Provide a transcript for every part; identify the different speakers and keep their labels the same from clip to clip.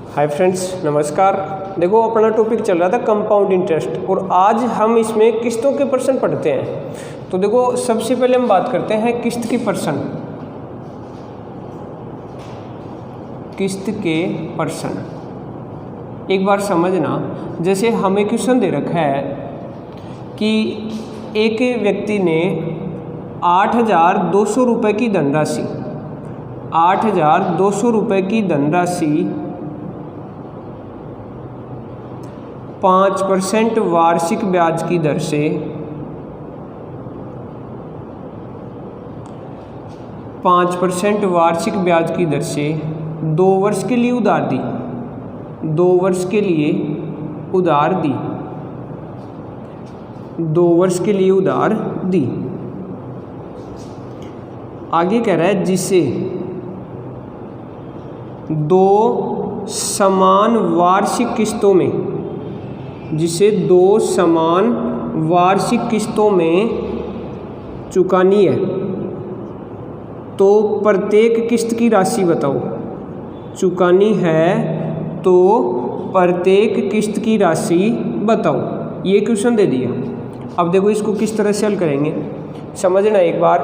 Speaker 1: Hi friends, नमस्कार। देखो, अपना टॉपिक चल रहा था कंपाउंड इंटरेस्ट और आज हम इसमें किस्तों के परसेंट पढ़ते हैं। तो देखो, सबसे पहले हम बात करते हैं किस्त की परसेंट। किस्त के परसेंट एक बार समझना, जैसे हमें क्वेश्चन दे रखा है कि एक व्यक्ति ने 8,200 रुपये की धनराशि 8,200 रुपये की धनराशि 5% वार्षिक ब्याज की दर से 5% वार्षिक ब्याज की दर से 2 वर्ष के लिए उधार दी 2 वर्ष के लिए उधार दी 2 वर्ष के लिए उधार दी। आगे कह रहा है जिसे 2 समान वार्षिक किस्तों में जिसे 2 समान वार्षिक किस्तों में चुकानी है, तो प्रत्येक किस्त की राशि बताओ। चुकानी है तो प्रत्येक किस्त की राशि बताओ। ये क्वेश्चन दे दिया। अब देखो, इसको किस तरह से हल करेंगे समझना एक बार।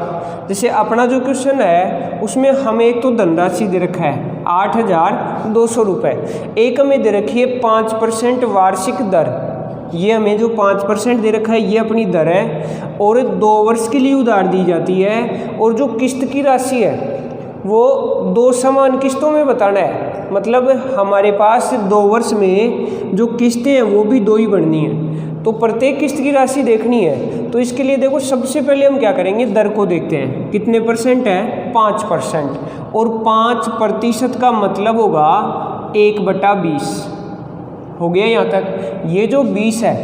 Speaker 1: जैसे अपना जो क्वेश्चन है उसमें हमें एक तो धनराशि दे रखा है 8,200 रुपये, एक हमें दे रखी है 5% वार्षिक दर। ये हमें जो 5% दे रखा है ये अपनी दर है और 2 वर्ष के लिए उधार दी जाती है। और जो किस्त की राशि है वो 2 समान किस्तों में बताना है, मतलब हमारे पास 2 वर्ष में जो किस्तें हैं वो भी 2 ही बननी है, तो प्रत्येक किस्त की राशि देखनी है। तो इसके लिए देखो, सबसे पहले हम क्या करेंगे, दर को देखते हैं। कितने परसेंट है? 5%। और 5% का मतलब होगा 1/20। हो गया यहाँ तक। ये जो 20 है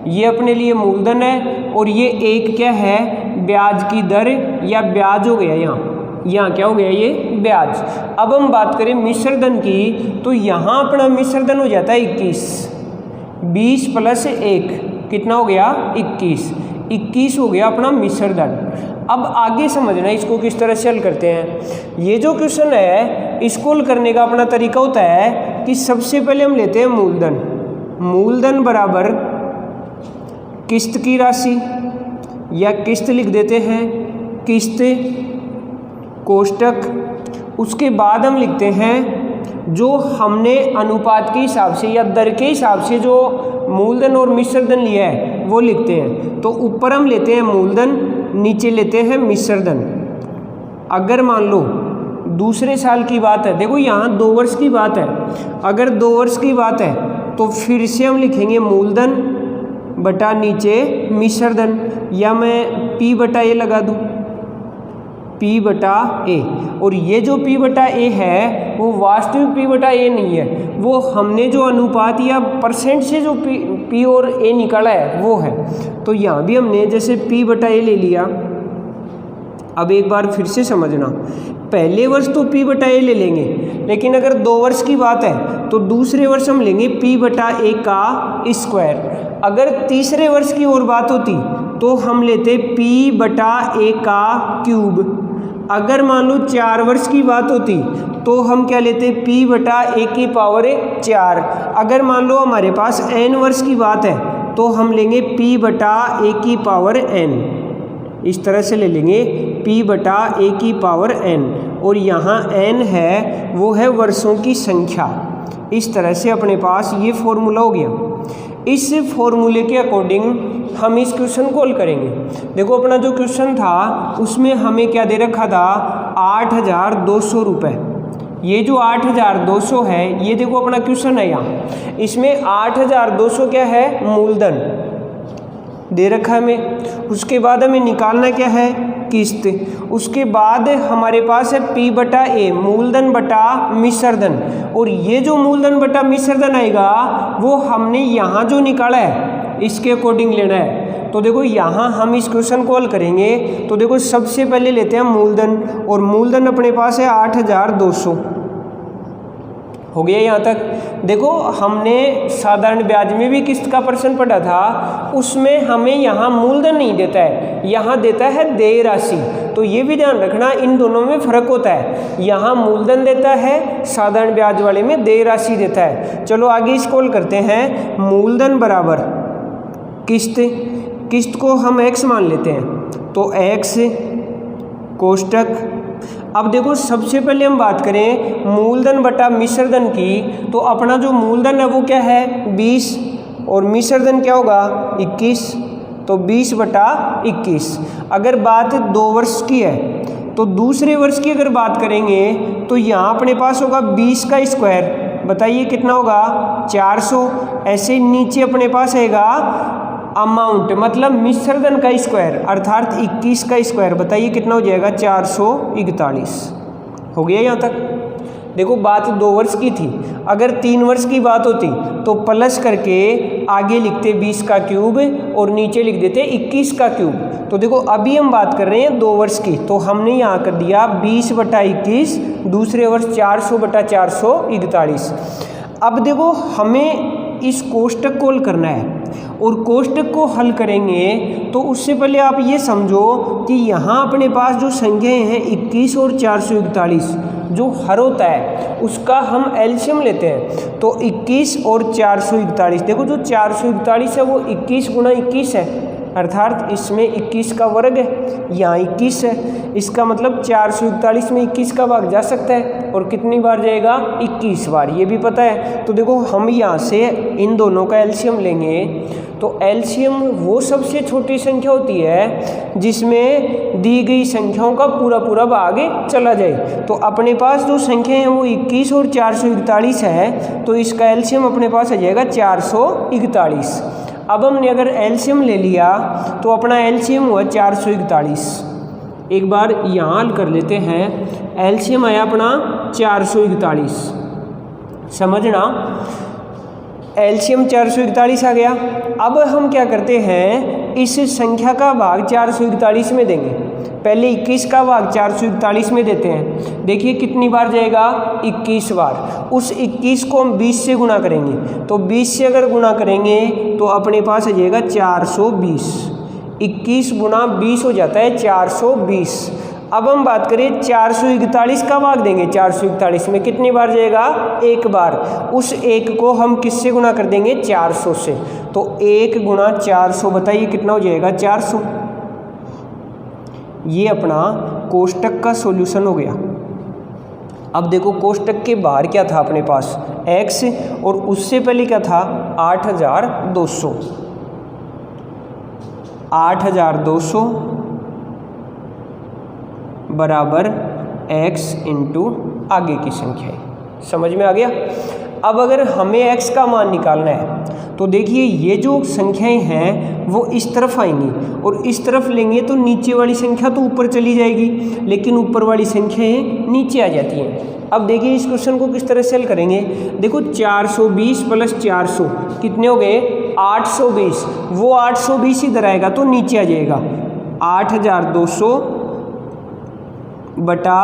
Speaker 1: ये अपने लिए मूलधन है और ये 1 क्या है, ब्याज की दर या ब्याज हो गया। यहाँ क्या हो गया, ये ब्याज। अब हम बात करें मिश्रधन की, तो यहाँ अपना मिश्रधन हो जाता है 21। 20 + 1 कितना हो गया, 21। 21 हो गया अपना मिश्रधन। अब आगे समझना इसको किस तरह से हल करते हैं। ये जो क्वेश्चन है इसको हल करने का अपना तरीका होता है कि सबसे पहले हम लेते हैं मूलधन। मूलधन बराबर किस्त की राशि या किस्त लिख देते हैं, किस्त कोष्टक। उसके बाद हम लिखते हैं जो हमने अनुपात के हिसाब से या दर के हिसाब से जो मूलधन और मिश्रधन लिया है वो लिखते हैं। तो ऊपर हम लेते हैं मूलधन, नीचे लेते हैं मिश्रधन। अगर मान लो दूसरे साल की बात है, देखो यहाँ 2 वर्ष की बात है। अगर 2 वर्ष की बात है तो फिर से हम लिखेंगे मूलधन बटा नीचे मिश्रधन, या मैं P/A लगा दूँ, P/A। और ये जो P/A है वो वास्तविक P/A नहीं है, वो हमने जो अनुपात या परसेंट से जो P और A निकाला है वो है। तो यहाँ भी हमने जैसे P/A ले लिया। अब एक बार फिर से समझना, पहले वर्ष तो P/A ले लेंगे, लेकिन अगर 2 वर्ष की बात है तो दूसरे वर्ष हम लेंगे P/A का स्क्वायर। अगर तीसरे वर्ष की और बात होती तो हम लेते P/A का क्यूब। अगर मान लो 4 वर्ष की बात होती तो हम क्या लेते, P/A की पावर 4। अगर मान लो हमारे पास n वर्ष की बात है तो हम लेंगे P/A की पावर n। इस तरह से ले लेंगे P/A की पावर n। और यहाँ n है वो है वर्षों की संख्या। इस तरह से अपने पास ये फॉर्मूला हो गया। इस फॉर्मूले के अकॉर्डिंग हम इस क्वेश्चन को हल करेंगे। देखो, अपना जो क्वेश्चन था उसमें हमें क्या दे रखा था, 8,200 रुपये। ये जो 8,200 है ये देखो अपना क्वेश्चन है। यहाँ इसमें 8,200 क्या है, मूलधन दे रखा है हमें। उसके बाद हमें निकालना क्या है, किस्त। उसके बाद हमारे पास है P/A, मूलधन बटा मिश्रधन। और ये जो मूलधन बटा मिश्रधन आएगा वो हमने यहाँ जो निकाला है इसके अकॉर्डिंग लेना है। तो देखो, यहाँ हम इस क्वेश्चन को हल करेंगे। तो देखो, सबसे पहले लेते हैं मूलधन, और मूलधन अपने पास है 8,200। हो गया यहाँ तक। देखो हमने साधारण ब्याज में भी किस्त का प्रश्न पढ़ा था, उसमें हमें यहाँ मूलधन नहीं देता है, यहाँ देता है देय राशि। तो ये भी ध्यान रखना, इन दोनों में फर्क होता है, यहाँ मूलधन देता है, साधारण ब्याज वाले में देय राशि देता है। चलो आगे स्क्रॉल करते हैं। मूलधन बराबर किस्त, किस्त को हम x मान लेते हैं, तो x कोष्टक। अब देखो सबसे पहले हम बात करें मूलधन बटा मिश्रधन की, तो अपना जो मूलधन है वो क्या है 20 और मिश्रधन क्या होगा 21, तो 20 बटा 21। अगर बात 2 वर्ष की है तो दूसरे वर्ष की अगर बात करेंगे तो यहाँ अपने पास होगा 20 का स्क्वायर, बताइए कितना होगा 400। ऐसे नीचे अपने पास आएगा अमाउंट, मतलब मिश्रधन का स्क्वायर अर्थात 21 का स्क्वायर, बताइए कितना हो जाएगा 441। हो गया यहाँ तक। देखो बात 2 वर्ष की थी, अगर 3 वर्ष की बात होती तो प्लस करके आगे लिखते 20 का क्यूब और नीचे लिख देते 21 का क्यूब। तो देखो अभी हम बात कर रहे हैं 2 वर्ष की, तो हमने यहाँ कर दिया 20 बटा 21, दूसरे वर्ष 400 बटा 441। अब देखो हमें इस कोष्टक को हल करना है, और कोष्टक को हल करेंगे तो उससे पहले आप ये समझो कि यहाँ अपने पास जो संख्याएं हैं 21 और 441, जो हर होता है उसका हम एलसीएम लेते हैं। तो 21 और 441, देखो जो 441 है वो 21 गुना 21 है, अर्थात इसमें 21 का वर्ग है, यहाँ 21 है, इसका मतलब 441 में 21 का भाग जा सकता है, और कितनी बार जाएगा 21 बार, ये भी पता है। तो देखो हम यहाँ से इन दोनों का एलसीएम लेंगे, तो एलसीएम वो सबसे छोटी संख्या होती है जिसमें दी गई संख्याओं का पूरा पूरा भाग चला जाए। तो अपने पास जो संख्या है वो 21 और 441 है, तो इसका एलसीएम अपने पास आ जाएगा 441। अब हमने अगर एलसीएम ले लिया तो अपना एलसीएम हुआ 441। एक बार यहाँ हल कर लेते हैं, एलसीएम आया अपना 441, समझना एलसीएम 441 आ गया। अब हम क्या करते हैं, इस संख्या का भाग 441 में देंगे। पहले 21 का भाग 441 में देते हैं, देखिए कितनी बार जाएगा 21 बार। उस 21 को हम 20 से गुणा करेंगे, तो 20 से अगर गुणा करेंगे तो अपने पास आ जाएगा 420। 21 गुना 20 हो जाता है 420। अब हम बात करें 441 का भाग देंगे, 441 में कितनी बार जाएगा 1 बार। उस 1 को हम किससे गुणा कर देंगे 400 से, तो 1 गुना 400, बताइए कितना हो जाएगा 400। ये अपना कोष्टक का सॉल्यूशन हो गया। अब देखो कोष्टक के बाहर क्या था अपने पास x, और उससे पहले क्या था 8200। 8200 बराबर x इंटू आगे की संख्या है, समझ में आ गया। अब अगर हमें x का मान निकालना है तो देखिए ये जो संख्याएं हैं वो इस तरफ आएंगी, और इस तरफ लेंगे तो नीचे वाली संख्या तो ऊपर चली जाएगी, लेकिन ऊपर वाली संख्याएं नीचे आ जाती हैं। अब देखिए इस क्वेश्चन को किस तरह से हल करेंगे। देखो 420 प्लस 400 कितने हो गए 820, वो 820 इधर आएगा तो नीचे आ जाएगा 8200 बटा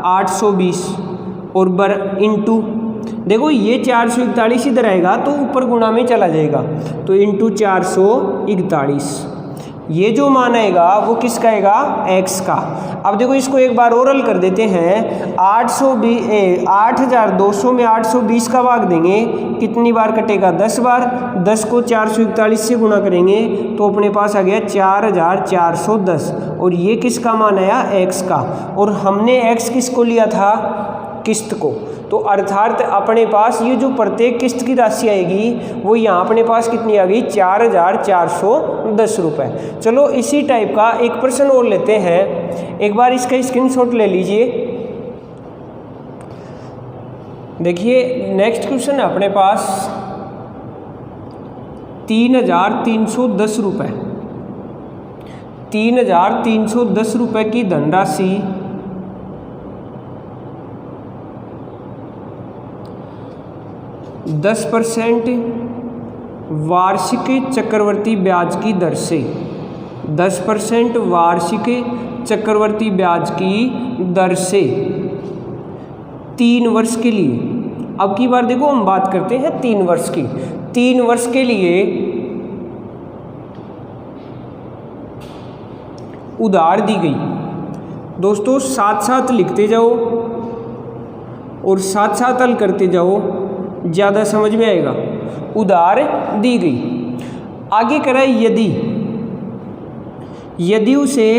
Speaker 1: 820 और इंटू, देखो ये 441 इधर आएगा तो ऊपर गुणा में चला जाएगा, तो इंटू 441। ये जो मान आएगा वो किसका आएगा x का। अब देखो इसको एक बार और हल कर देते हैं। 8200 में 820 का भाग देंगे, कितनी बार कटेगा 10 बार। 10 को 441 से गुणा करेंगे तो अपने पास आ गया 4410, और ये किसका मान आया x का। और हमने x किसको लिया था किस्त को, तो अर्थात अपने पास ये जो प्रत्येक किस्त की राशि आएगी वो यहाँ अपने पास कितनी आ गई 4410 रुपये। चलो इसी टाइप का एक प्रश्न और लेते हैं, एक बार इसका स्क्रीनशॉट ले लीजिए। देखिए नेक्स्ट क्वेश्चन है अपने पास 3310 रुपये। 3310 रुपये की धनराशि 10% वार्षिक चक्रवर्ती ब्याज की दर से, 10% वार्षिक चक्रवर्ती ब्याज की दर से 3 वर्ष के लिए अब की बार देखो हम बात करते हैं 3 वर्ष की। 3 वर्ष के लिए उधार दी गई। दोस्तों साथ साथ लिखते जाओ और साथ साथ हल करते जाओ, ज़्यादा समझ में आएगा। उधार दी गई, आगे करा यदि उसे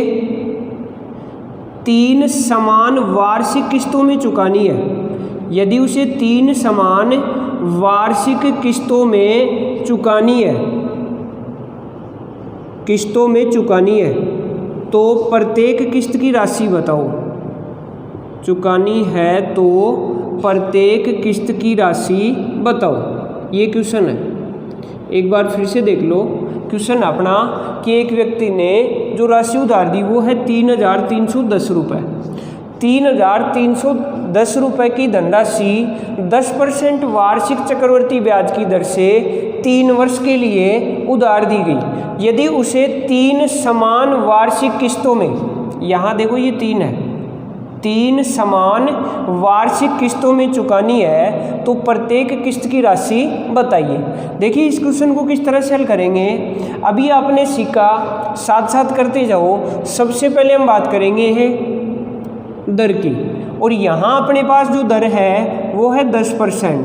Speaker 1: 3 समान वार्षिक किस्तों में चुकानी है, यदि उसे 3 समान वार्षिक किस्तों में चुकानी है तो प्रत्येक किस्त की राशि बताओ। चुकानी है तो प्रत्येक किस्त की राशि बताओ। ये क्वेश्चन है, एक बार फिर से देख लो क्वेश्चन अपना कि एक व्यक्ति ने जो राशि उधार दी वो है 3,310 रुपये। 3,310 रुपये की धनराशि 10% वार्षिक चक्रवर्ती ब्याज की दर से 3 वर्ष के लिए उधार दी गई। यदि उसे 3 समान वार्षिक किस्तों में, यहाँ देखो ये 3 है, 3 समान वार्षिक किस्तों में चुकानी है तो प्रत्येक किस्त की राशि बताइए। देखिए इस क्वेश्चन को किस तरह से हल करेंगे, अभी आपने सीखा, साथ साथ करते जाओ। सबसे पहले हम बात करेंगे है दर की, और यहाँ अपने पास जो दर है वो है 10%।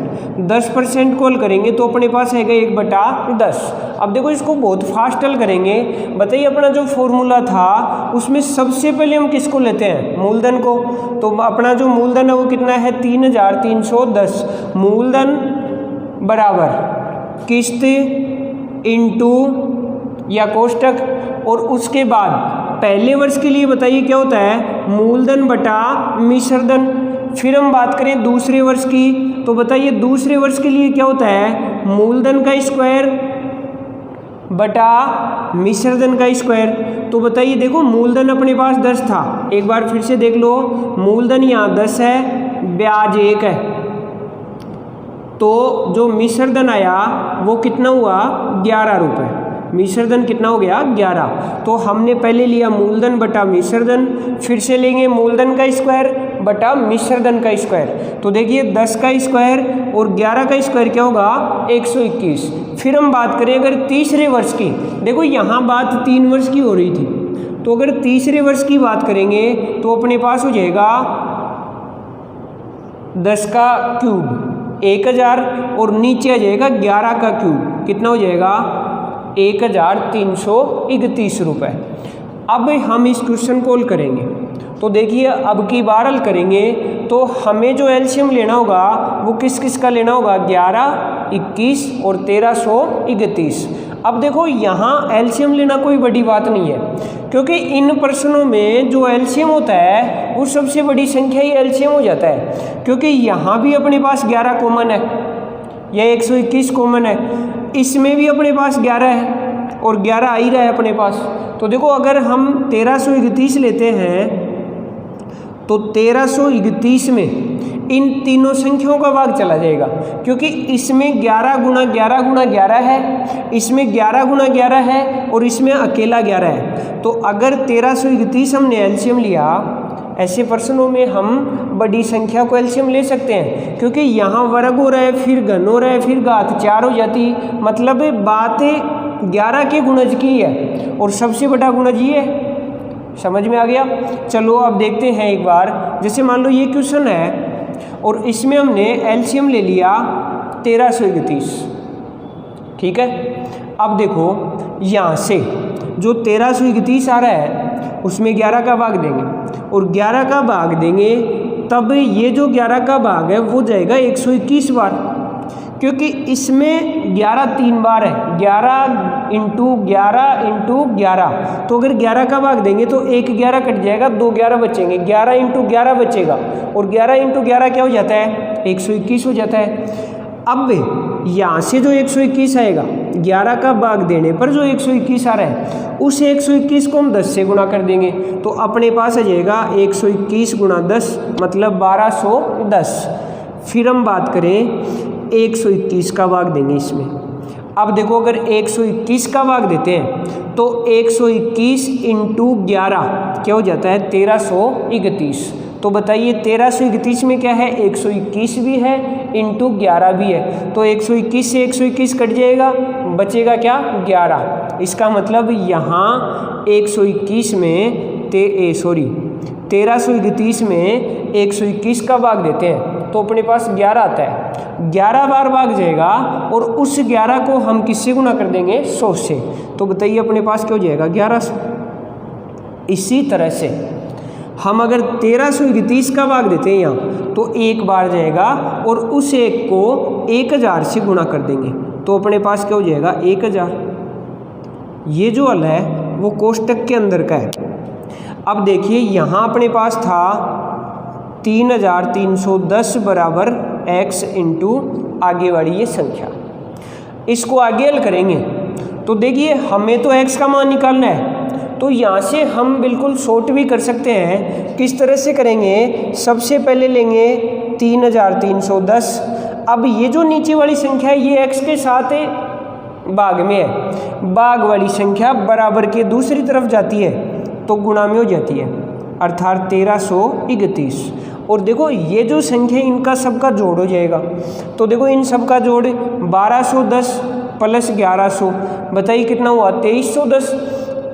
Speaker 1: 10% को हल करेंगे तो अपने पास है 1/10। अब देखो इसको बहुत फास्ट हल करेंगे। बताइए अपना जो फॉर्मूला था उसमें सबसे पहले हम किसको लेते हैं, मूलधन को। तो अपना जो मूलधन है वो कितना है 3,310। मूलधन बराबर किस्त इंटू या कोष्टक, और उसके बाद पहले वर्ष के लिए बताइए क्या होता है, मूलधन बटा मिश्रधन। फिर हम बात करें दूसरे वर्ष की, तो बताइए दूसरे वर्ष के लिए क्या होता है, मूलधन का स्क्वायर बटा मिश्रधन का स्क्वायर। तो बताइए देखो मूलधन अपने पास 10 था, एक बार फिर से देख लो, मूलधन यहाँ 10 है, ब्याज 1 है, तो जो मिश्रधन आया वो कितना हुआ 11 रुपये। मिश्रधन कितना हो गया 11। तो हमने पहले लिया मूलधन बटा मिश्रधन, फिर से लेंगे मूलधन का स्क्वायर बटा मिश्रधन का स्क्वायर। तो देखिए 10 का स्क्वायर और 11 का स्क्वायर क्या होगा 121। फिर हम बात करें अगर तीसरे वर्ष की, देखो यहाँ बात 3 वर्ष की हो रही थी, तो अगर तीसरे वर्ष की बात करेंगे तो अपने पास हो जाएगा 10 का क्यूब 1000 और नीचे आ जाएगा 11 का क्यूब, कितना हो जाएगा 1,331 रुपये। अब हम इस क्वेश्चन को हल करेंगे, तो देखिए अब की बार हल करेंगे तो हमें जो एलसीएम लेना होगा वो किस किस का लेना होगा, 11, 21 और 1331। अब देखो यहाँ एलसीएम लेना कोई बड़ी बात नहीं है, क्योंकि इन प्रश्नों में जो एलसीएम होता है वो सबसे बड़ी संख्या ही एलसीएम हो जाता है, क्योंकि यहाँ भी अपने पास 11 कॉमन है, यह 121 कॉमन है, इसमें भी अपने पास 11 है और 11 आ ही रहा है अपने पास। तो देखो अगर हम 1331 लेते हैं तो 1331 में इन तीनों संख्याओं का भाग चला जाएगा, क्योंकि इसमें 11 गुणा 11 गुणा 11 है, इसमें 11 गुणा 11 है और इसमें अकेला 11 है। तो अगर 1331 हमने एलसीएम लिया, ऐसे प्रश्नों में हम बड़ी संख्या को एलसीएम ले सकते हैं, क्योंकि यहाँ वर्ग हो रहा है, फिर घन हो रहा है, फिर घात 4 हो जाती, मतलब बात 11 के गुणज की है और सबसे बड़ा गुणज ये है। समझ में आ गया। चलो अब देखते हैं एक बार, जैसे मान लो ये क्वेश्चन है और इसमें हमने एलसीएम ले लिया 1331, ठीक है। अब देखो यहाँ से जो 1331 आ रहा है उसमें 11 का भाग देंगे और 11 का भाग देंगे, तब ये जो 11 का भाग है वो जाएगा 121 बार, क्योंकि इसमें 11 3 बार है, 11 इंटू 11 इंटू 11। तो अगर 11 का भाग देंगे तो 1 11 कट जाएगा, 2 11 बचेंगे, 11 इंटू 11 बचेगा और 11 इंटू 11 क्या हो जाता है 121 हो जाता है। अब यहाँ से जो 121 आएगा 11 का भाग देने पर जो 121 आ रहा है उस 121 को हम 10 से गुणा कर देंगे, तो अपने पास आ जाएगा 121 गुणा 10 मतलब 1210। फिर हम बात करें 121 का भाग देंगे इसमें। अब देखो अगर 121 का भाग देते हैं तो 121 इंटू 11 क्या हो जाता है 1331। तो बताइए 1331 में क्या है, 121 भी है इंटू 11 भी है, तो 121 से 121 कट जाएगा, बचेगा क्या 11। इसका मतलब यहाँ 121 में 1331 में 121 का भाग देते हैं तो अपने पास 11 आता है, 11 बार भाग जाएगा और उस 11 को हम किससे गुना कर देंगे 100 से, तो बताइए अपने पास क्या हो जाएगा 1100। इसी तरह से हम अगर 1331 का भाग देते हैं यहाँ तो एक बार जाएगा और उस एक को 1000 से गुना कर देंगे तो अपने पास क्या हो जाएगा 1000। ये जो हल है वो कोष्टक के अंदर का है। अब देखिए यहाँ अपने पास था 3310 बराबर x इंटू आगे वाली ये संख्या। इसको आगे हल करेंगे तो देखिए हमें तो x का मान निकालना है, तो यहाँ से हम बिल्कुल शॉर्ट भी कर सकते हैं। किस तरह से करेंगे, सबसे पहले लेंगे 3310। अब ये जो नीचे वाली संख्या है ये x के साथ भाग में है, भाग वाली संख्या बराबर के दूसरी तरफ जाती है तो गुणा में हो जाती है, अर्थात 1331। और देखो ये जो संख्या इनका सबका जोड़ हो जाएगा, तो देखो इन सबका जोड़ 1210 प्लस 1100, बताइए कितना हुआ 2310।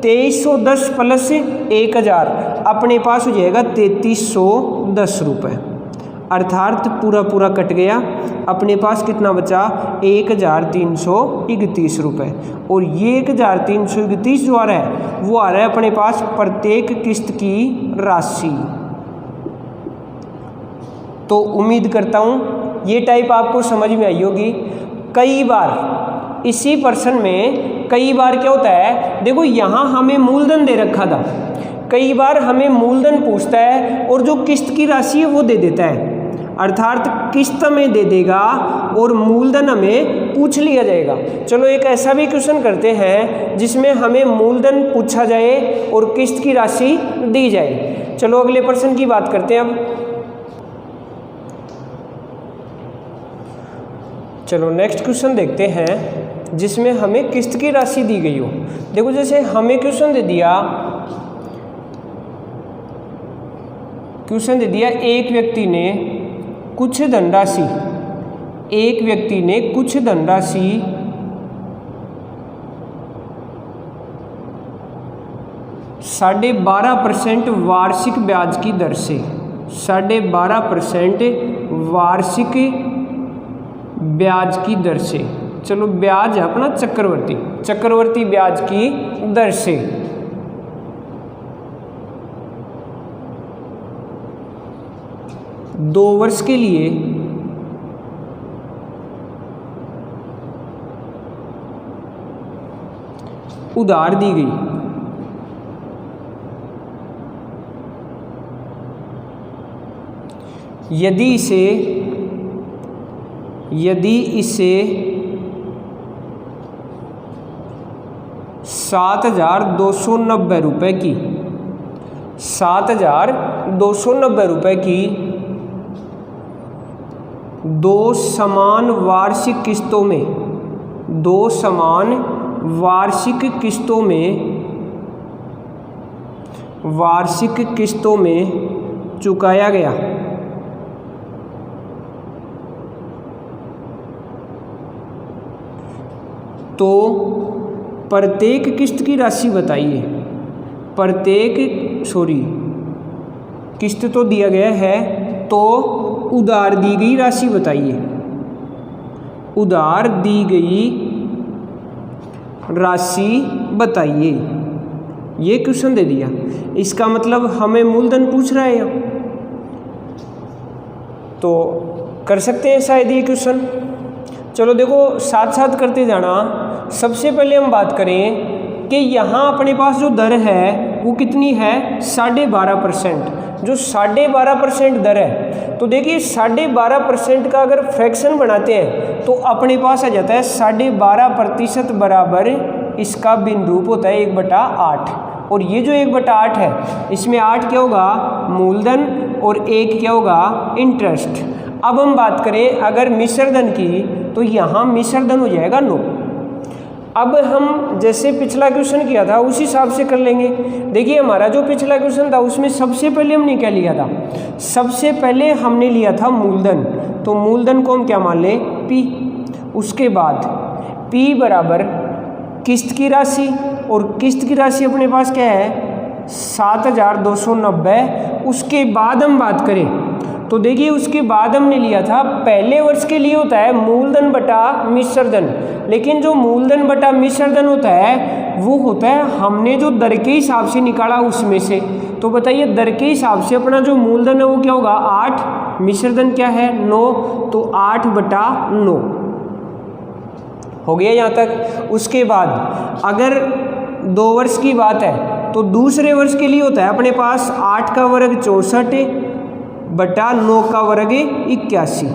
Speaker 1: 2310 प्लस 1000 अपने पास हो जाएगा 3310 रुपये, अर्थात पूरा पूरा कट गया, अपने पास कितना बचा 1331 रुपये। और ये 1331 जो आ रहा है वो आ रहा है अपने पास प्रत्येक किस्त की राशि। तो उम्मीद करता हूँ ये टाइप आपको समझ में आई होगी। कई बार इसी प्रश्न में कई बार क्या होता है, देखो यहाँ हमें मूलधन दे रखा था, कई बार हमें मूलधन पूछता है और जो किस्त की राशि है वो दे देता है, अर्थात किस्त में दे देगा और मूलधन हमें पूछ लिया जाएगा। चलो एक ऐसा भी क्वेश्चन करते हैं जिसमें हमें मूलधन पूछा जाए और किस्त की राशि दी जाए। चलो अगले प्रश्न की बात करते हैं अब। चलो नेक्स्ट क्वेश्चन देखते हैं जिसमें हमें किस्त की राशि दी गई हो। देखो जैसे हमें क्वेश्चन दे दिया एक व्यक्ति ने कुछ धनराशि 12.5% वार्षिक ब्याज की दर से 12.5% वार्षिक ब्याज की दर से, चलो ब्याज है अपना चक्रवर्ती ब्याज की दर से 2 वर्ष के लिए उधार दी गई। यदि इसे 7,290 रुपये की 7,290 रुपये की 2 समान वार्षिक किस्तों में चुकाया गया तो प्रत्येक किस्त की राशि बताइए। किस्त तो दिया गया है तो उधार दी गई राशि बताइए। उधार दी गई राशि बताइए, ये क्वेश्चन दे दिया। इसका मतलब हमें मूलधन पूछ रहा है यहाँ, तो कर सकते हैं शायद ये क्वेश्चन। चलो देखो साथ साथ करते जाना। सबसे पहले हम बात करें कि यहाँ अपने पास जो दर है वो कितनी है 12.5%। जो 12.5% दर है, तो देखिए 12.5% का अगर फ्रैक्शन बनाते हैं तो अपने पास आ जाता है 12.5% बराबर इसका भिन्न रूप होता है 1/8। और ये जो 1/8 है इसमें 8 क्या होगा मूलधन और 1 क्या होगा इंटरेस्ट। अब हम बात करें अगर मिश्रधन की, तो यहाँ मिश्रधन हो जाएगा 9। अब हम जैसे पिछला क्वेश्चन किया था उसी हिसाब से कर लेंगे। देखिए हमारा जो पिछला क्वेश्चन था उसमें सबसे पहले हमने क्या लिया था, सबसे पहले हमने लिया था मूलधन, तो मूलधन को हम क्या मान लें, P। उसके बाद P बराबर किस्त की राशि, और किस्त की राशि अपने पास क्या है 7,290। उसके बाद हम बात करें तो देखिए उसके बाद हमने लिया था, पहले वर्ष के लिए होता है मूलधन बटा मिश्र धन, लेकिन जो मूलधन बटा मिश्र धन होता है वो होता है हमने जो दर के हिसाब से निकाला उसमें से। तो बताइए दर के हिसाब से अपना जो मूलधन है वो क्या होगा 8, मिश्र धन क्या है 9, तो 8/9 हो गया यहाँ तक। उसके बाद अगर 2 वर्ष की बात है तो दूसरे वर्ष के लिए होता है अपने पास 8 का वर्ग 64 बटा 9 का वर्ग 81।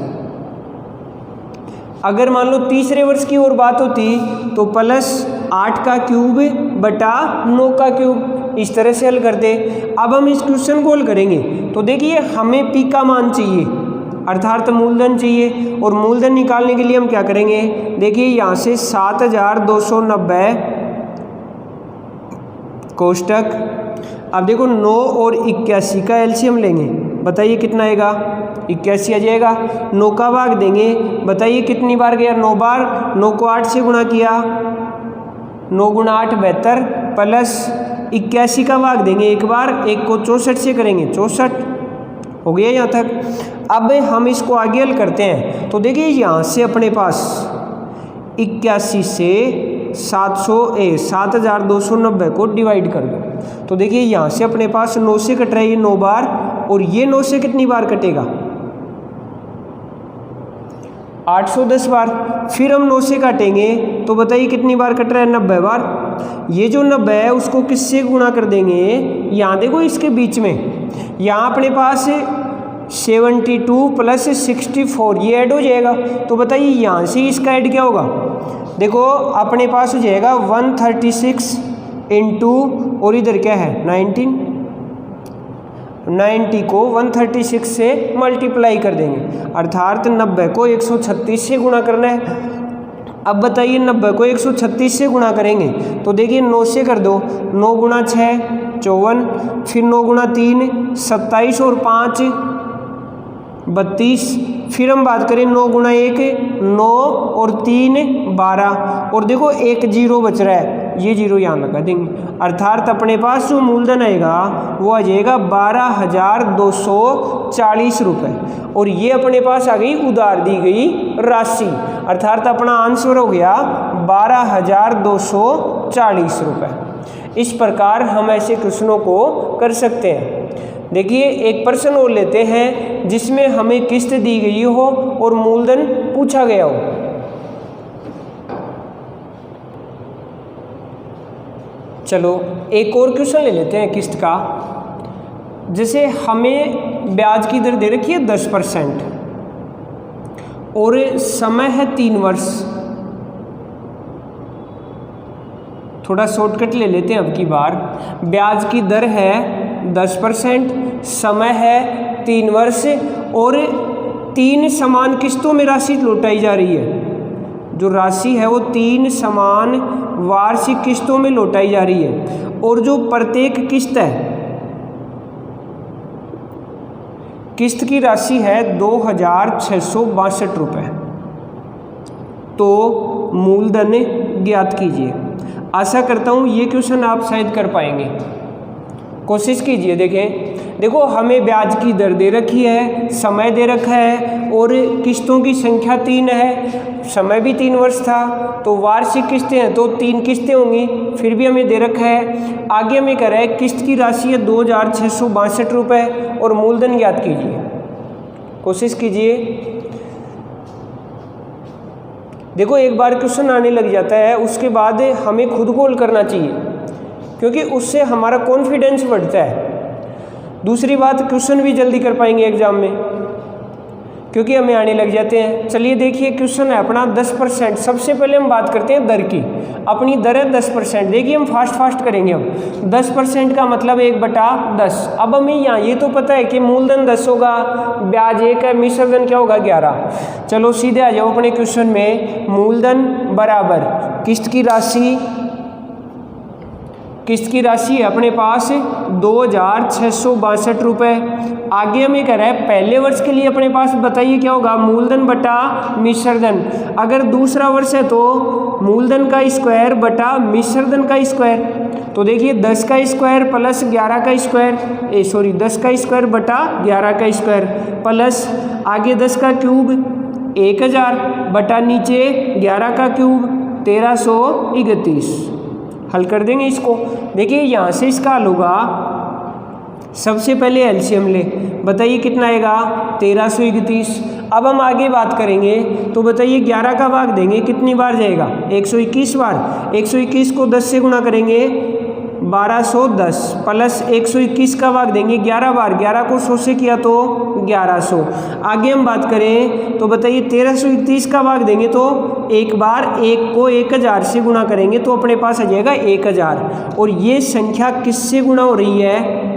Speaker 1: अगर मान लो तीसरे वर्ष की और बात होती तो प्लस 8 का क्यूब बटा 9 का क्यूब, इस तरह से हल करते। अब हम इस क्वेश्चन को हल करेंगे तो देखिए हमें पी का मान चाहिए अर्थात मूलधन चाहिए, और मूलधन निकालने के लिए हम क्या करेंगे, देखिए यहाँ से 7,290 कोष्टक, अब देखो 9 और 81 का एलसीएम लेंगे, बताइए कितना आएगा 81 आ जाएगा। 9 का भाग देंगे, बताइए कितनी बार गया 9 बार, 9 को 8 से गुणा किया, 9 गुणा 8 72, प्लस 81 का भाग देंगे एक बार, 1 को 64 से करेंगे 64 हो गया यहाँ तक। अब हम इसको आगे हल करते हैं तो देखिए यहाँ से अपने पास 81 से 7,290 को डिवाइड कर दो, तो देखिए यहाँ से अपने पास 9 से कट रहा है ये 9 बार, और ये 9 से कितनी बार कटेगा 810 बार। फिर हम 9 से काटेंगे तो बताइए कितनी बार कट रहा है 90 बार। ये जो 90 है उसको किससे गुणा कर देंगे, यहाँ देखो इसके बीच में, यहाँ अपने पास 72 प्लस 64 ये ऐड हो जाएगा, तो बताइए यहाँ से इसका ऐड क्या होगा, देखो अपने पास हो जाएगा 136 इंटू और इधर क्या है 90 को 136 से मल्टीप्लाई कर देंगे, अर्थात 90 को 136 से गुणा करना है। अब बताइए 90 को 136 से गुणा करेंगे तो देखिए 9 से कर दो, 9 गुणा 6 54, फिर 9 गुणा 3 27 और 5 32, फिर हम बात करें 9 गुणा 1 9 और 3 12, और देखो एक जीरो बच रहा है, ये जीरो यहाँ लगा देंगे, अर्थात अपने पास जो मूलधन आएगा वो आ जाएगा 12,240 रुपये, और ये अपने पास आ गई उधार दी गई राशि, अर्थात अपना आंसर हो गया 12,240 रुपये। इस प्रकार हम ऐसे क्वेश्चनों को कर सकते हैं। देखिए एक प्रश्न और लेते हैं जिसमें हमें किस्त दी गई हो और मूलधन पूछा गया हो। चलो एक और क्वेश्चन ले लेते हैं किस्त का। जैसे हमें ब्याज की दर दे रखी है 10% और समय है 3 वर्ष। थोड़ा शॉर्टकट ले लेते हैं अब की बार। ब्याज की दर है 10%, समय है 3 वर्ष और 3 समान किस्तों में राशि लौटाई जा रही है। जो राशि है वो 3 समान वार्षिक किस्तों में लौटाई जा रही है, और जो प्रत्येक किस्त है, किस्त की राशि है 2,662 रुपये। तो मूलधन ज्ञात कीजिए। आशा करता हूँ ये क्वेश्चन आप शायद कर पाएंगे, कोशिश कीजिए। देखो हमें ब्याज की दर दे रखी है, समय दे रखा है और किस्तों की संख्या 3 है, समय भी 3 वर्ष था, तो वार्षिक किस्तें हैं तो 3 किस्तें होंगी, फिर भी हमें दे रखा है। आगे हमें कह रहा है किस्त की राशि है 2,662 रुपये और मूलधन ज्ञात कीजिए। कोशिश कीजिए। देखो एक बार क्वेश्चन आने लग जाता है उसके बाद हमें खुद को हल करना चाहिए, क्योंकि उससे हमारा कॉन्फिडेंस बढ़ता है। दूसरी बात, क्वेश्चन भी जल्दी कर पाएंगे एग्जाम में, क्योंकि हमें आने लग जाते हैं। चलिए देखिए क्वेश्चन है अपना 10%। सबसे पहले हम बात करते हैं दर की। अपनी दर है 10%। देखिए हम फास्ट करेंगे। अब 10% का मतलब 1/10। अब हमें यहाँ ये तो पता है कि मूलधन 10 होगा, ब्याज 1 है, मिश्रधन क्या होगा 11। चलो सीधे आ जाओ अपने क्वेश्चन में। मूलधन बराबर किस्त की राशि है अपने पास 2,662 रुपये। आगे हमें कह रहा है पहले वर्ष के लिए अपने पास बताइए क्या होगा, मूलधन बटा मिश्रधन। अगर दूसरा वर्ष है तो मूलधन का स्क्वायर बटा मिश्रधन का स्क्वायर। तो देखिए 10 का स्क्वायर प्लस 11 का स्क्वायर 10 का स्क्वायर बटा 11 का स्क्वायर प्लस आगे 10 का क्यूब 1000 बटा नीचे 11 का क्यूब 1331। हल कर देंगे इसको। देखिए यहाँ से इसका हल होगा, सबसे पहले एलसीएम ले, बताइए कितना आएगा 1331। अब हम आगे बात करेंगे तो बताइए 11 का भाग देंगे कितनी बार जाएगा 121 बार। 121 को 10 से गुणा करेंगे 1210 प्लस 121 का भाग देंगे 11 बार। 11 को 100 से किया तो 1100। आगे हम बात करें तो बताइए 1331 का भाग देंगे तो एक बार 1 को 1000 से गुणा करेंगे तो अपने पास आ जाएगा 1000। और ये संख्या किससे गुणा हो रही है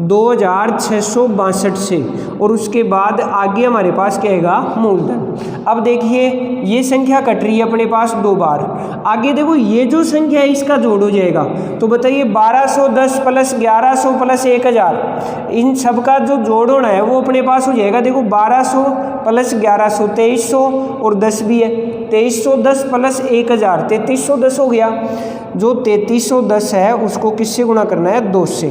Speaker 1: 2,662 से। और उसके बाद आगे हमारे पास क्या आएगा मूलधन। अब देखिए ये संख्या कट रही है अपने पास 2 बार। आगे देखो ये जो संख्या है इसका जोड़ हो जाएगा तो बताइए 1210 प्लस 1100 प्लस 1000, इन सब का जो जोड़ होना है वो अपने पास हो जाएगा। देखो 1200 प्लस 1100 2300 और 10 भी है 2310 प्लस 1000 3310 हो गया। जो 3310 है उसको किससे गुणा करना है 2 से।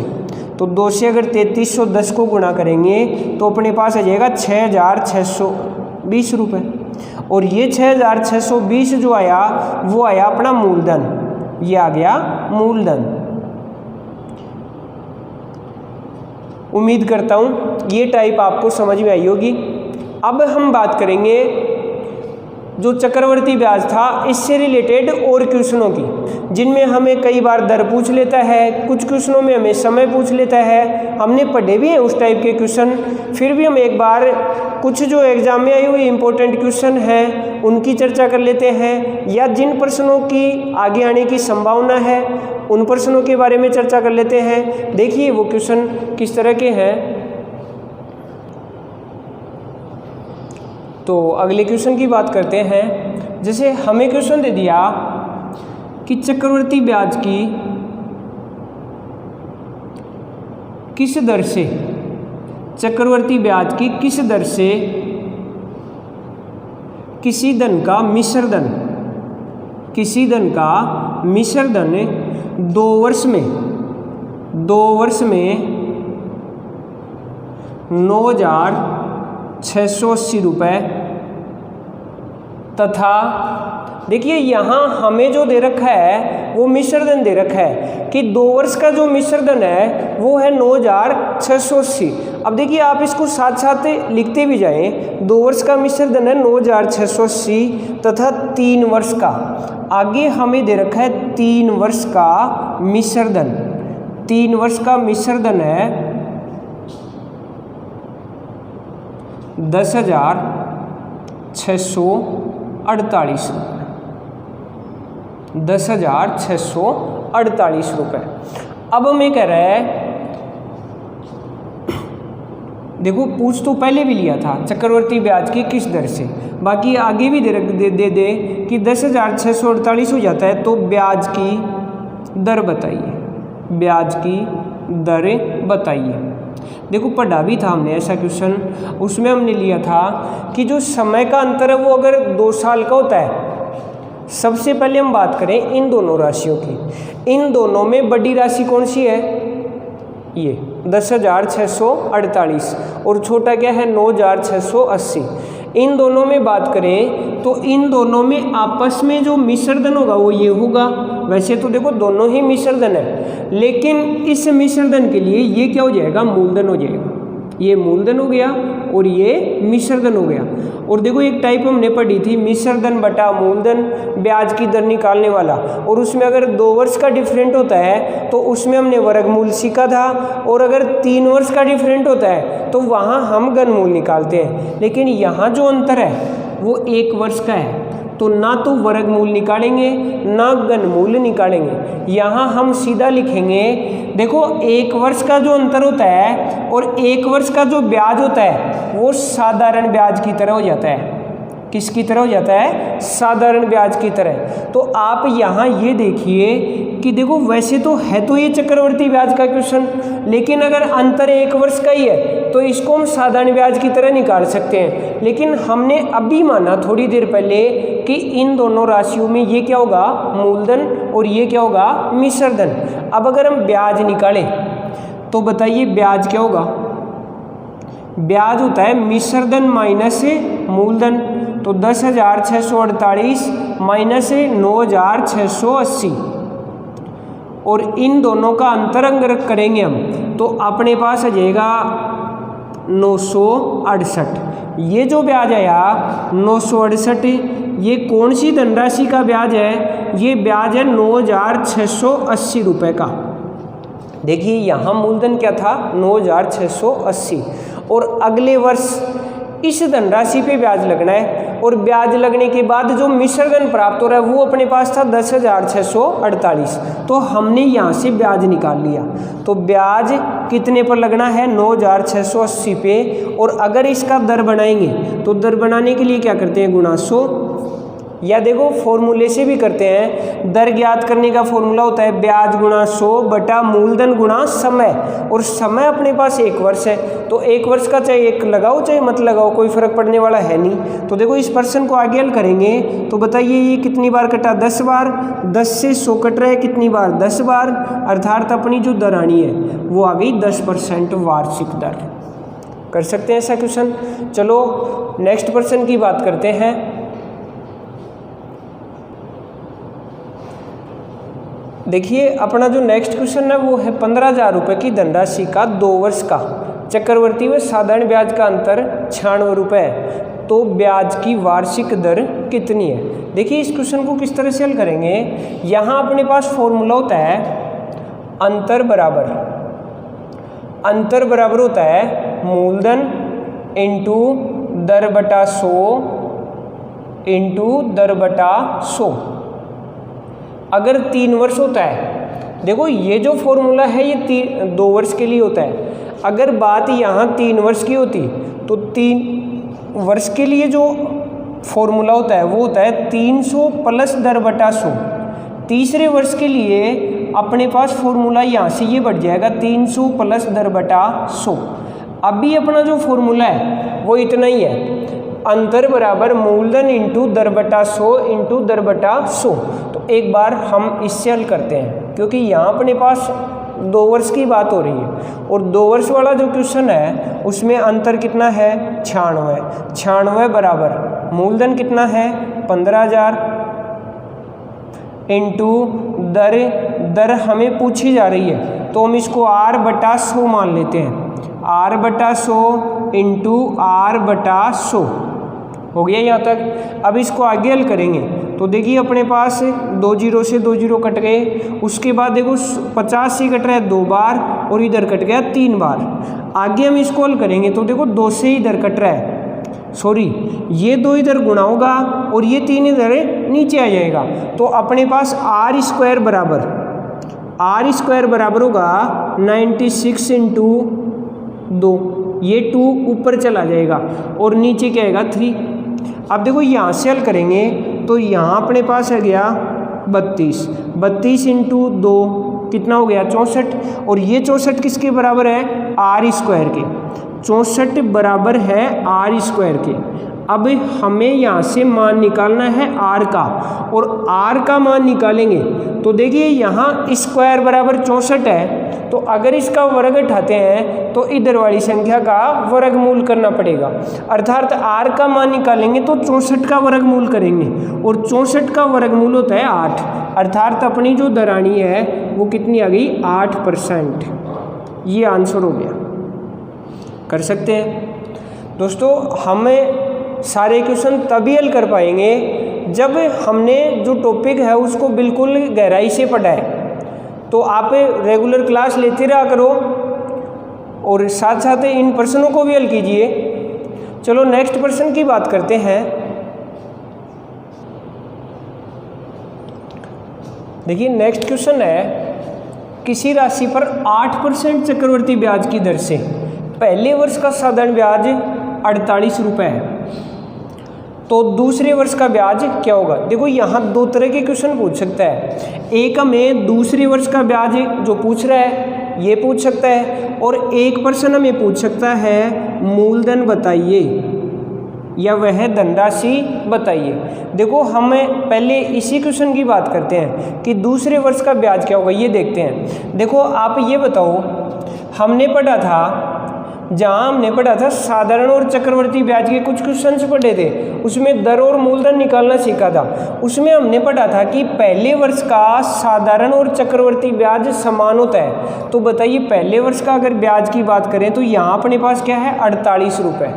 Speaker 1: तो 2 से अगर 3310 को गुणा करेंगे तो अपने पास आ जाएगा 6,620 रुपये। और ये 6,620 जो आया वो आया अपना मूलधन, ये आ गया मूलधन। उम्मीद करता हूँ ये टाइप आपको समझ में आई होगी। अब हम बात करेंगे जो चक्रवर्ती ब्याज था इससे रिलेटेड और क्वेश्चनों की, जिनमें हमें कई बार दर पूछ लेता है, कुछ क्वेश्चनों में हमें समय पूछ लेता है। हमने पढ़े भी हैं उस टाइप के क्वेश्चन, फिर भी हम एक बार कुछ जो एग्जाम में आई हुई इंपॉर्टेंट क्वेश्चन हैं उनकी चर्चा कर लेते हैं, या जिन प्रश्नों की आगे आने की संभावना है उन प्रश्नों के बारे में चर्चा कर लेते हैं। देखिए वो क्वेश्चन किस तरह के हैं। तो अगले क्वेश्चन की बात करते हैं। जैसे हमें क्वेश्चन दे दिया कि चक्रवर्ती ब्याज की किस दर से, चक्रवर्ती ब्याज की किस दर से किसी धन का मिश्रधन 2 वर्ष में 9,680 रुपये तथा देखिए यहाँ हमें जो दे रखा है वो मिश्रधन दे रखा है कि 2 वर्ष का जो मिश्रधन है वो है 9,680। अब देखिए आप इसको साथ साथ लिखते भी जाएं। 2 वर्ष का मिश्रधन है 9,680 तथा 3 वर्ष का, आगे हमें दे रखा है 3 वर्ष का मिश्रधन। 3 वर्ष का मिश्रधन है 10,648 रुपये। 10,648 रुपये। अब हमें कह रहा है, देखो पूछ तो पहले भी लिया था चक्रवर्ती ब्याज की किस दर से, बाकी आगे भी दे कि 10,648 हो जाता है तो ब्याज की दर बताइए, ब्याज की दर बताइए। देखो पढ़ा भी था हमने ऐसा क्वेश्चन, उसमें हमने लिया था कि जो समय का अंतर है वो अगर 2 साल का होता है। सबसे पहले हम बात करें इन दोनों राशियों की। इन दोनों में बड़ी राशि कौन सी है, ये 10,648 और छोटा क्या है 9,680। इन दोनों में बात करें तो इन दोनों में आपस में जो मिश्रधन होगा वो ये होगा। वैसे तो देखो दोनों ही मिश्रधन है, लेकिन इस मिश्रधन के लिए ये क्या हो जाएगा, मूलधन हो जाएगा। ये मूलधन हो गया और ये मिश्रधन हो गया। और देखो एक टाइप हमने पढ़ी थी मिश्रधन बटा मूलधन, ब्याज की दर निकालने वाला, और उसमें अगर 2 वर्ष का डिफरेंट होता है तो उसमें हमने वर्गमूल सीखा था, और अगर 3 वर्ष का डिफरेंट होता है तो वहाँ हम घनमूल निकालते हैं। लेकिन यहाँ जो अंतर है वो 1 वर्ष का है, तो ना तो वर्गमूल निकालेंगे ना घनमूल निकालेंगे। यहाँ हम सीधा लिखेंगे, देखो 1 वर्ष का जो अंतर होता है और 1 वर्ष का जो ब्याज होता है वो साधारण ब्याज की तरह हो जाता है। किसकी तरह हो जाता है, साधारण ब्याज की तरह। तो आप यहाँ ये देखिए कि देखो वैसे तो है तो ये चक्रवर्ती ब्याज का क्वेश्चन, लेकिन अगर अंतर 1 वर्ष का ही है तो इसको हम साधारण ब्याज की तरह निकाल सकते हैं। लेकिन हमने अभी माना थोड़ी देर पहले कि इन दोनों राशियों में ये क्या होगा, मूलधन, और ये क्या होगा, मिश्रधन। अब अगर हम ब्याज निकालें तो बताइए ब्याज क्या होगा, ब्याज होता है मिश्रधन माइनस मूलधन। तो 10,648 माइनस 9,680, और इन दोनों का अंतर अगर करेंगे हम तो अपने पास आ जाएगा 968। ये जो ब्याज आया 968, ये कौन सी धनराशि का ब्याज है, ये ब्याज है 9,680 रुपये का। देखिए यहाँ मूलधन क्या था, 9,680, और अगले वर्ष इस धनराशि पे ब्याज लगना है, और ब्याज लगने के बाद जो मिश्रधन प्राप्त हो रहा है वो अपने पास था 10,648। तो हमने यहाँ से ब्याज निकाल लिया। तो ब्याज कितने पर लगना है, 9,680 पे, और अगर इसका दर बनाएंगे तो दर बनाने के लिए क्या करते हैं, गुणा 100, या देखो फॉर्मूले से भी करते हैं। दर ज्ञात करने का फॉर्मूला होता है ब्याज गुणा 100 बटा मूलधन गुणा समय, और समय अपने पास 1 वर्ष है। तो 1 वर्ष का चाहे 1 लगाओ चाहे मत लगाओ, कोई फर्क पड़ने वाला है नहीं। तो देखो इस पर्सन को आगे हल करेंगे तो बताइए ये कितनी बार कटा, 10 बार। 10 से 100 कट रहा है कितनी बार, 10 बार, अर्थात अपनी जो दर आनी है वो आ गई 10% वार्षिक दर। कर सकते हैं ऐसा क्वेश्चन। चलो नेक्स्ट पर्सन की बात करते हैं। देखिए अपना जो नेक्स्ट क्वेश्चन है वो है 15,000 रुपये की धनराशि का 2 वर्ष का चक्रवर्ती व साधारण ब्याज का अंतर 96 रुपये, तो ब्याज की वार्षिक दर कितनी है। देखिए इस क्वेश्चन को किस तरह से हल करेंगे। यहाँ अपने पास फॉर्मूला होता है अंतर बराबर होता है मूलधन इंटू दर बटा 100 इंटू दर बटा 100। अगर 3 वर्ष होता है, देखो ये जो फॉर्मूला है ये 2 वर्ष के लिए होता है। अगर बात यहाँ 3 वर्ष की होती तो 3 वर्ष के लिए जो फॉर्मूला होता है वो होता है 300 प्लस दर बटा 100। तीसरे वर्ष के लिए अपने पास फॉर्मूला यहाँ से ये बढ़ जाएगा 300 प्लस दर बटा 100। अभी अपना जो फॉर्मूला है वो इतना ही है, अंतर बराबर मूलधन इंटू दर बटा 100 इंटू दर बटा 100। तो एक बार हम इससे हल करते हैं, क्योंकि यहाँ अपने पास 2 वर्ष की बात हो रही है, और 2 वर्ष वाला जो क्वेश्चन है उसमें अंतर कितना है, 96 बराबर मूलधन कितना है 15,000 इंटू दर हमें पूछी जा रही है तो हम इसको r बटा 100 मान लेते हैं। r बटा 100 इंटू r बटा 100 हो गया यहाँ तक। अब इसको आगे हल करेंगे तो देखिए अपने पास 2 जीरो से 2 जीरो कट गए, उसके बाद देखो 50 से कट रहा है 2 बार, और इधर कट गया 3 बार। आगे हम इसको हल करेंगे तो देखो 2 से इधर कट रहा है, सॉरी ये 2 इधर गुणा होगा और ये 3 इधर नीचे आ जाएगा। तो अपने पास r स्क्वायर बराबर होगा 96 इंटू 2, ये 2 ऊपर चला जाएगा और नीचे क्या आएगा 3। अब देखो यहाँ से हल करेंगे तो यहाँ अपने पास है गया 32 इंटू 2 कितना हो गया 64, और ये 64 किसके बराबर है, r स्क्वायर के। 64 बराबर है r स्क्वायर के। अब हमें यहाँ से मान निकालना है r का, और r का मान निकालेंगे तो देखिए यहाँ स्क्वायर बराबर 64 है, तो अगर इसका वर्ग उठाते हैं तो इधर वाली संख्या का वर्गमूल करना पड़ेगा, अर्थात r का मान निकालेंगे तो 64 का वर्गमूल करेंगे, और 64 का वर्गमूल होता है 8, अर्थात अपनी जो दरानी है वो कितनी आ गई 8%। ये आंसर हो गया। कर सकते हैं दोस्तों। हमें सारे क्वेश्चन तभी हल कर पाएंगे जब हमने जो टॉपिक है उसको बिल्कुल गहराई से पढ़ा है। तो आप रेगुलर क्लास लेते रहा करो और साथ साथ इन प्रश्नों को भी हल कीजिए। चलो नेक्स्ट प्रश्न की बात करते हैं। देखिए नेक्स्ट क्वेश्चन है, किसी राशि पर 8% चक्रवर्ती ब्याज की दर से पहले वर्ष का साधारण ब्याज 48 रुपये है, तो दूसरे वर्ष का ब्याज क्या होगा। देखो यहाँ दो तरह के क्वेश्चन पूछ सकता है, एक हमें दूसरे वर्ष का ब्याज जो पूछ रहा है ये पूछ सकता है, और एक पर्सन हमें पूछ सकता है मूलधन बताइए या वह धनराशि बताइए। देखो हमें पहले इसी क्वेश्चन की बात करते हैं कि दूसरे वर्ष का ब्याज क्या होगा, ये देखते हैं। देखो आप ये बताओ, हमने पढ़ा था, जहाँ हमने पढ़ा था साधारण और चक्रवर्ती ब्याज के कुछ क्वेश्चंस पढ़े थे, उसमें दर और मूलधन निकालना सीखा था। उसमें हमने पढ़ा था कि पहले वर्ष का साधारण और चक्रवर्ती ब्याज समान होता है। तो बताइए पहले वर्ष का अगर ब्याज की बात करें तो यहाँ अपने पास क्या है 48 रुपये।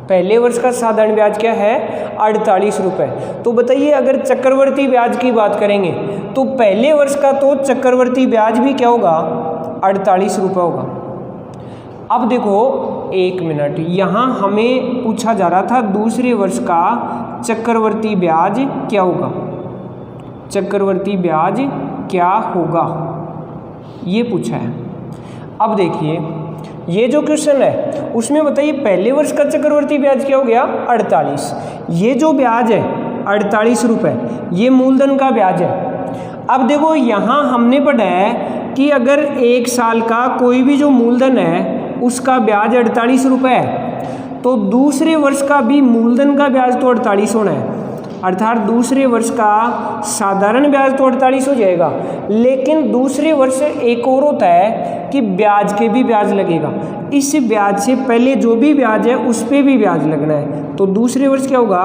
Speaker 1: पहले वर्ष का साधारण ब्याज क्या है 48 रुपये। तो बताइए अगर चक्रवर्ती ब्याज की बात करेंगे तो पहले वर्ष का तो चक्रवर्ती ब्याज भी क्या होगा 48 रुपये होगा। अब देखो एक मिनट, यहाँ हमें पूछा जा रहा था दूसरे वर्ष का चक्रवर्ती ब्याज क्या होगा, चक्रवर्ती ब्याज क्या होगा ये पूछा है। अब देखिए ये जो क्वेश्चन है उसमें बताइए पहले वर्ष का चक्रवर्ती ब्याज क्या हो गया 48, ये जो ब्याज है 48 रुपये ये मूलधन का ब्याज है। अब देखो यहाँ हमने पढ़ा है कि अगर एक साल का कोई भी जो मूलधन है उसका ब्याज 48 रुपये है, तो दूसरे वर्ष का भी मूलधन का ब्याज तो 48 होना है, अर्थात दूसरे वर्ष का साधारण ब्याज तो 48 हो जाएगा। लेकिन दूसरे वर्ष एक और होता है कि ब्याज के भी ब्याज लगेगा, इस ब्याज से पहले जो भी ब्याज है उस पर भी ब्याज लगना है। तो दूसरे वर्ष क्या होगा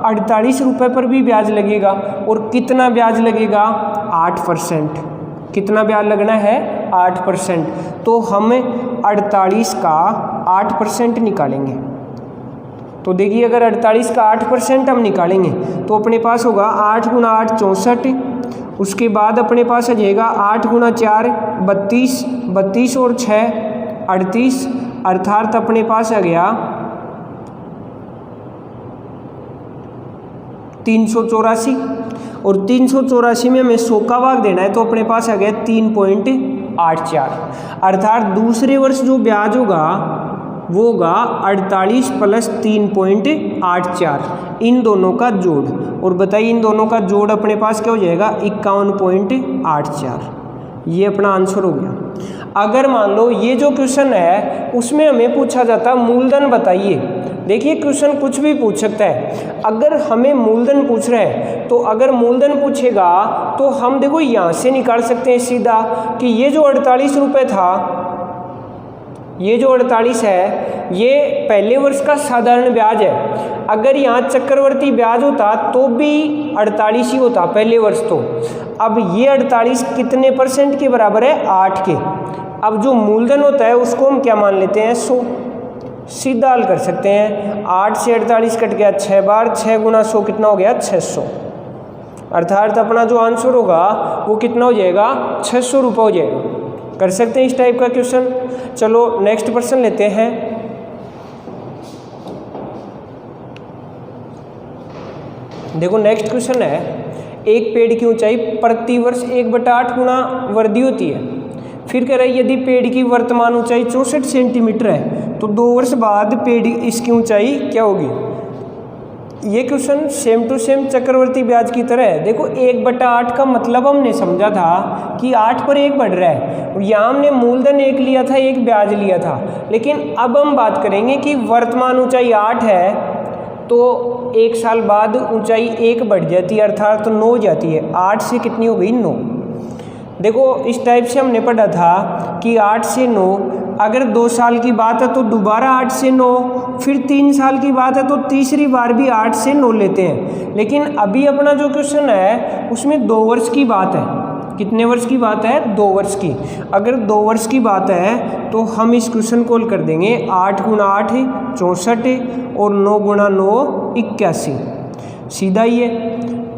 Speaker 1: 48 रुपये पर भी ब्याज लगेगा, और कितना ब्याज लगेगा 8%। कितना ब्याज लगना है 8%। तो हम 48 का 8% निकालेंगे। तो देखिए अगर 48 का 8% हम निकालेंगे तो अपने पास होगा 8 × 8 64, उसके बाद अपने पास आ जाएगा 8 × 4 32, 32 और 6 38, अर्थात अपने पास आ गया 384, और 384 में हमें 100 का भाग देना है तो अपने पास आ गया 3.84, अर्थात दूसरे वर्ष जो ब्याज होगा वो होगा 48 + 3.84, इन दोनों का जोड़। और बताइए इन दोनों का जोड़ अपने पास क्या हो जाएगा 51.84, ये अपना आंसर हो गया। अगर मान लो ये जो क्वेश्चन है उसमें हमें पूछा जाता मूलधन बताइए, देखिए क्वेश्चन कुछ भी पूछ सकता है। अगर हमें मूलधन पूछ रहे हैं तो अगर मूलधन पूछेगा तो हम देखो यहाँ से निकाल सकते हैं सीधा कि ये जो 48 रुपये था, ये जो 48 है ये पहले वर्ष का साधारण ब्याज है। अगर यहाँ चक्रवर्ती ब्याज होता तो भी 48 ही होता पहले वर्ष तो। अब ये 48 कितने % के बराबर है 8 के। अब जो मूलधन होता है उसको हम क्या मान लेते हैं 100, सीधा हल कर सकते हैं। 8 से 48 कट गया 6 बार, 6 × 100 कितना हो गया 600, अर्थात अपना जो आंसर होगा वो कितना हो जाएगा 600 रुपये हो जाएगा। कर सकते हैं इस टाइप का क्वेश्चन। चलो नेक्स्ट प्रश्न लेते हैं। देखो नेक्स्ट क्वेश्चन है, एक पेड़ की ऊंचाई प्रति वर्ष 1/8 गुना वृद्धि होती है। फिर कह रहा है यदि पेड़ की वर्तमान ऊंचाई 64 सेंटीमीटर है तो 2 वर्ष बाद पेड़ इसकी ऊंचाई क्या होगी। ये क्वेश्चन सेम टू सेम चक्रवर्ती ब्याज की तरह है। देखो 1/8 का मतलब हमने समझा था कि 8 पर 1 बढ़ रहा है, यहाँ हमने मूलधन 1 लिया था, 1 ब्याज लिया था। लेकिन अब हम बात करेंगे कि वर्तमान ऊंचाई 8 है तो 1 साल बाद ऊंचाई 1 बढ़ जाती है, अर्थात तो 9 हो जाती है। 8 से कितनी हो गई 9। देखो इस टाइप से हमने पढ़ा था कि 8 से 9, अगर 2 साल की बात है तो दोबारा 8 से 9, फिर 3 साल की बात है तो तीसरी बार भी 8 से 9 लेते हैं। लेकिन अभी अपना जो क्वेश्चन है उसमें 2 वर्ष की बात है। कितने वर्ष की बात है 2 वर्ष की। अगर 2 वर्ष की बात है तो हम इस क्वेश्चन को हल कर देंगे। 8 × 8 64 और 9 × 9 81, सीधा ही है।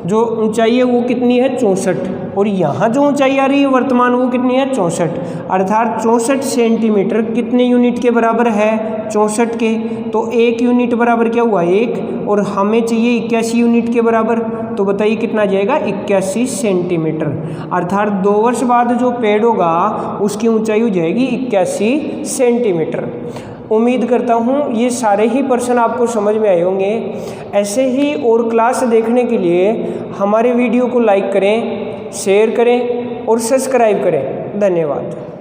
Speaker 1: जो ऊंचाई है वो कितनी है 64, और यहाँ जो ऊंचाई आ रही है वर्तमान वो कितनी है 64, अर्थात 64 सेंटीमीटर कितने यूनिट के बराबर है 64 के। तो 1 यूनिट बराबर क्या हुआ 1, और हमें चाहिए 81 यूनिट के बराबर। तो बताइए कितना जाएगा 81 सेंटीमीटर, अर्थात 2 वर्ष बाद जो पेड़ होगा उसकी ऊंचाई हो जाएगी 81 सेंटीमीटर। उम्मीद करता हूँ ये सारे ही प्रश्न आपको समझ में आए होंगे। ऐसे ही और क्लास देखने के लिए हमारे वीडियो को लाइक करें, शेयर करें और सब्सक्राइब करें। धन्यवाद।